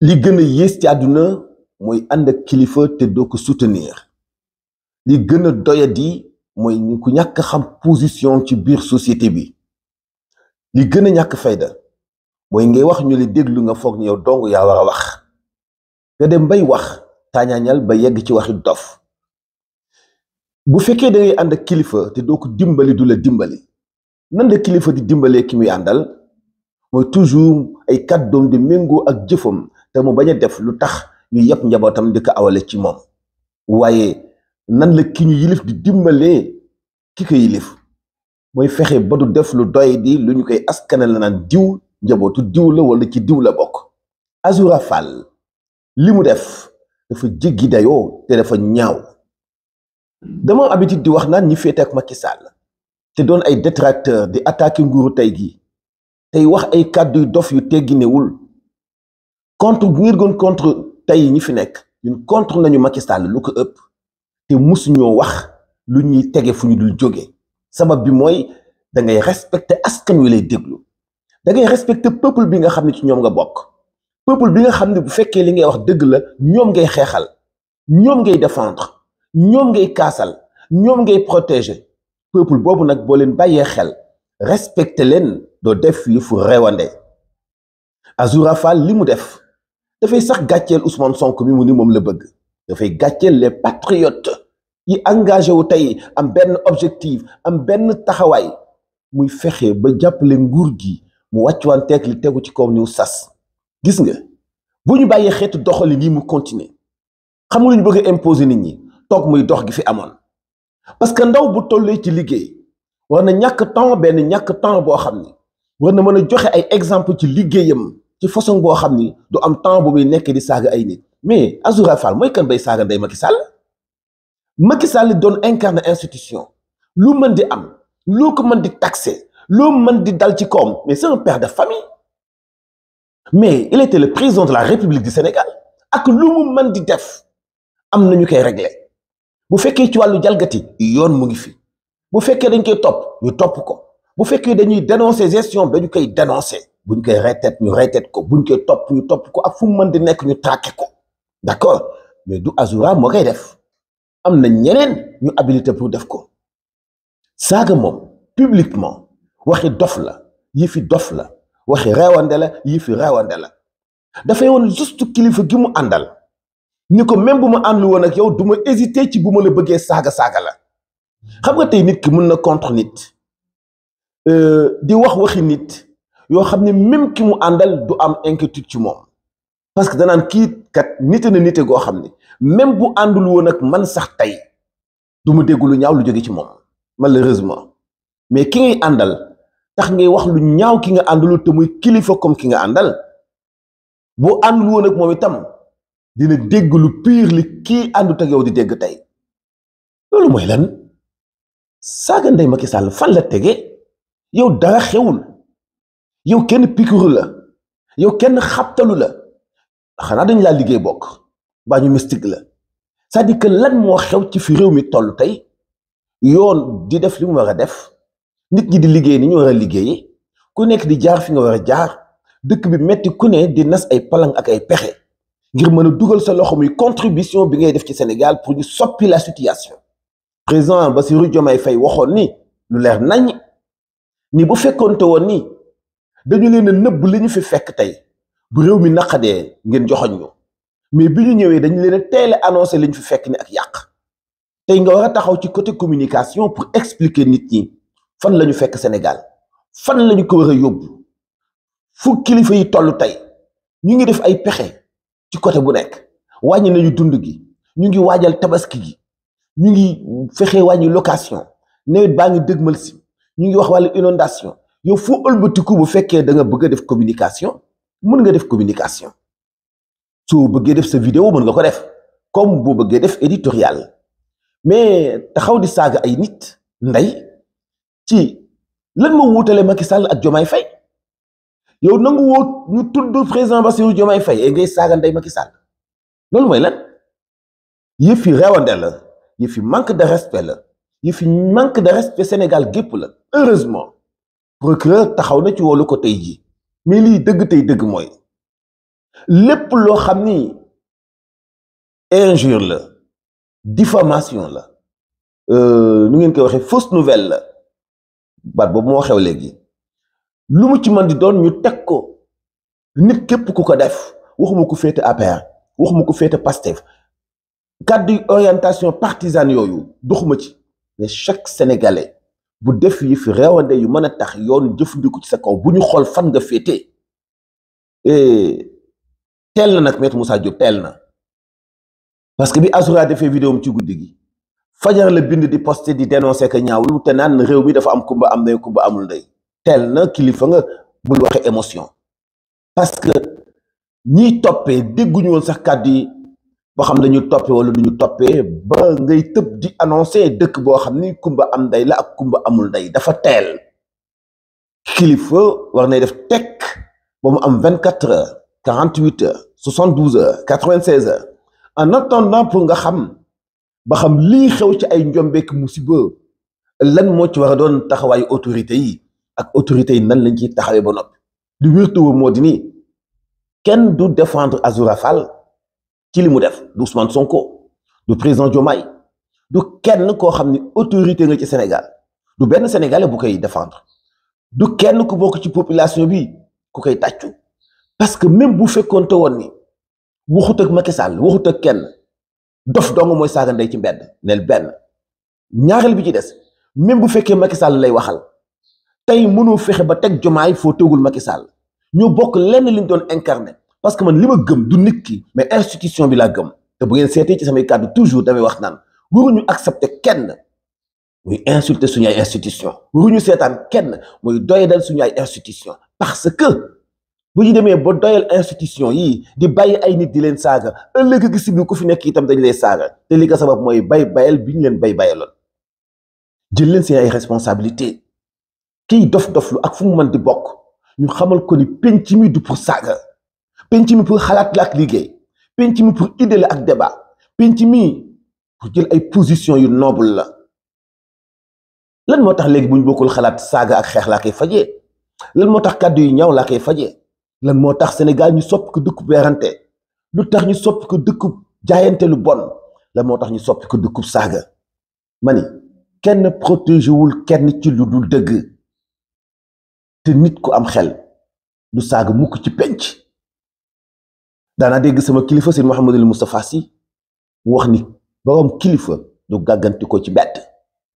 li gën a yées ci àdduna mooy ànd ak kilifa te doo ko soutenir. li gën a doyadi mooy ñu ku ñàkk xam position ci biir société bi. li gën a ñàkk fayda mooy ngay wax ñu li déglu nga foog ni yow dong yaa war a wax. nga dem bay wax taañaañal ba yegg ci waxi dof. bu fekkee da ngay ànd ak kilifa te doo ko dimbali du la dimbali. nan la kilifa di dimbalee ki muy àndal mooy toujours ay kàddoom di méngoo ak jëfam te mu bañ a def lu tax ñu yëpp njabootam di ko awale ci moom. waaye nan la ki ñu yilif di dimbalee ki ko yilif mooy fexe ba du def lu doy di lu ñu koy askanal la naan diw njabootu diw la wala ci diw la bokk. Azoura Fall li mu def dafa jéggi dayoo te dafa ñaaw. dama am habitude di wax naan ñi féete ak Macky Sall te doon ay détracteur di attaquer nguuru tey gi tey wax ay kàddu yu dof yu tegginewul contre bu ngeen goon contre tey ñi fi nekk ñun contre nañu Macky Sall lu ko ëpp te musu ñoo wax lu ñuy tege fu ñu dul jóge. sabab bi mooy da ngay respecter askan wi lay déglu da ngay respecter peuple bi nga xam ne ci ñoom nga bokk. peuple bi nga xam ne bu fekkee li ngay wax dëgg la ñoom ngay xeexal ñoom ngay défendre ñoom ngay kaasal ñoom ngay protéger. peuple boobu nag boo leen bàyyee xel respecté leen doo def yi fu reewande. Azoura Fall li mu def dafay sax gàcceel Ousmane Sonko mi mu ni moom la bëgg. dafay gàcceel les patriotes yi engagé wu tey am benn objectif am benn taxawaay muy fexe ba jàppale nguur gi mu wàccuwanteeg li tegu ci kaw niw sas. gis nga bu ñu bàyyee xeetu doxali lii mu continuer xam nga lu ñu bëgg a imposer nit ñi toog muy dox gi fi amoon. parce que ndaw bu tollee ci liggéey war na ñàkk temps boo xam ni war na mën a joxe ay exemple ci liggéeyam ci façon boo xam ni du am temps bu muy nekk di saaga ay nit. mais Azoura Fall mooy kan bay saaga ndey Macky Sall. Macky Sall doon incarne institution lu mën di am loo ko mën di taxé loo mën di dal ci kawam mais c'est un père de famille. mais il était le président de la République du Sénégal ak lu mu mën di def am na ñu koy régler. bu fekkee ci wàllu jalgati yoon mu ngi fi bu fekkee dañ koy topp ñu topp ko bu fekkee dañuy dénoncer gestion dañu koy dénoncer buñ koy retet ñu retet ko buñ koy topp ñu topp ko ak fu mu mën di nekk ñu traqué ko. d'accord mais du Azoura moo koy def am na ñeneen ñu habilité pour def ko. saaga moom publiquement waxi dof la yi fi dof la waxi reewande la yi fi reewande la. dafay woon juste kilifa gi mu àndal ni ko même bu ma àndul woon ak yow du ma hésiter ci bu ma la bëggee saaga la. xam nga tey nit ki mën na contre nit di wax waxi nit yoo xam ne même ki mu àndal du am inquiétude ci moom. parce que danaan kii kat nite na nite goo xam ne même bu àndul woon ak man sax tey du ma dégg lu ñaaw lu jóge ci moom malheureusement. mais ki ngay àndal tax ngay wax lu ñaaw ki nga àndalul te muy kilifa comme ki nga àndal boo àndul woon ak moom itam dina dégg lu pire li kii àndut ak yow di dégg tey. loolu mooy lan saaga ndey Macky Sall fan la tege yow dara xewul yow kenn pikiru la yow kenn xabtalu la xanaa dañ laa liggéey bokk baa ñu mystique la. c'est-à-dire que lan moo xew ci fi réew mi toll tey yoon di def li mu war a def nit ñi di liggéey ni ñu war a liggéey ku nekk di jaar fi nga war a jaar dëkk bi metti ku ne di nas ay palang ak ay pexe ngir mën a dugal sa loxo muy contribution bi ngay def ci Sénégal pour ñu soppi la situation. président Bassirou Diomaye Faye waxoon ni lu leer nañ ni bu fekkoonte woon ni dañu leen a nëbb li ñu fi fekk tey bu réew mi naqadee ngeen joxoñ ñu mais bi ñu ñëwee dañu leen a teel a annoncé li ñu fi fekk ni ak yàq. tey nga war a taxaw ci côté communication pour expliquer nit ñi fan la ñu fekk Sénégal fan la ñu ko war a yóbbu fu kilifa yi toll tey ñu ngi def ay pexe ci côté bu nekk wàññi nañu dund gi ñu ngi waajal tabaski gi ñu ngi fexe wàññi location nawet baa ngi dëgmal si ñu ngi wax wàllu inondation yow fu ëlbatiku bu fekkee da nga bëgg a def communication mën nga def communication soo bëggee def sa vidéo mën nga ko def comme boo bëggee def éditorial mais taxaw di saaga ay nit ndey ci lan moo wuutale Macky Sall ak Diomaye Faye yow nangu woo ñu tudd président Bassirou Diomaye Faye ngay saaga ndey Macky Sall loolu mooy lan yëf yi rewande la yëf yi manque de respect la yëf yi manque de respect Sénégal gépp la. heureusement procureur taxaw na ci wolu ko tey jii mais lii dëgg tey dëgg mooy lépp loo xam ni injure la diffamation la nu ngeen koy waxee fausse nouvelle la baat boobu moo xew léegi lu mu ci mën di doon ñu teg ko nit képp ku ko def waxuma ko féete APR waxuma ko féete Pastef kàddu orientation partisane yooyu doxuma ci mais chaque sénégalais bu def yi fi réewande yu mën a tax yoon jëfandiku ci sa kaw bu ñu xool fan nga féete teel na nag Maître Moussa Diop teel na parce que bi Azoura defee vidéo am ci guddi gi fajar la bind di posté di dénoncé que ñaawlu te naan réew mi dafa am kumba am ndey kumba amul ndey teel na kilifa nga bul waxe émotion parce que ñiy toppee dégguñu woon sax kàddu yi boo xam dañu toppee wala duñu toppee ba ngay tëb di annoncé dëkk boo xam ni kumba am ndey la ak kumba amul ndey dafa teel kilifa war nay def tekk ba mu am 24 heures 48 heures 72 heures 96 heures en attendant pour nga xam ba xam lii xew ci ay njombeek musiba lan moo ci war a doon taxawaayu autorité yi ak autorité yi nan lañ ciy taxawee ba noppi lu wértuwa moo di ni kenn du défendre Azoura Fall ci li mu def du Ousmane Sonko du président Diomaye du kenn koo xam ni autorité nga ci Sénégal du benn sénégalais bu koy défendre du kenn ku bokk ci population bi ku koy tàccu parce que même bu fekkoonte woon ni waxut ak Macky Sall waxut ak kenn dof dong mooy saaga ndey ci mbedd neel benn ñaareel bi ci des même bu fekkee Macky Sall lay waxal tey mënoo fexe ba teg Diomaye foo tegul Macky Sall ñoo bokk lenn liñ doon incarné parce que man li ma gëm du nit ki mais institution bi laa gëm te bu ngeen seetee ci samay kàddu toujours damay wax naan waruñu accepter kenn muy insulter suñu ay institution waruñu seetaan kenn muy doyadal suñu ay institution parce que bu ñu demee ba doyal institution yi di bàyyi ay nit di leen saaga ëllëg gi si biir ku fi nekk itam dañ lay saaga te li ko sabab mooy bayal bi ñu leen bayaloon jël leen seen ay responsabilité kiy dof-doflu ak fu mu mën di bokk ñu xamal ko ni penc mi du pour saaga penc mi pour xalaat la ak liggéey penc mi pour idée la ak débat penc mi pour jël ay position yu noble la lan moo tax léegi bu ñu bokkul xalaat saaga ak xeex laa koy fajee lan moo tax kàddu yu ñaaw laa koy fajee lan moo tax Sénégal ñu soppi ko dëkku beerante lu tax ñu soppi ko dëkku jaayante lu bon lan moo tax ñu soppi ko dëkku saaga mani kenn protégé wul kenn ci lu dul dëgg te nit ku am xel du saaga mukk ci penc daanaa dégg sama kilifa Sëñ Mouhamadul Moustapha Sy mu wax ni borom kilifa du gàgganti ko ci mbedd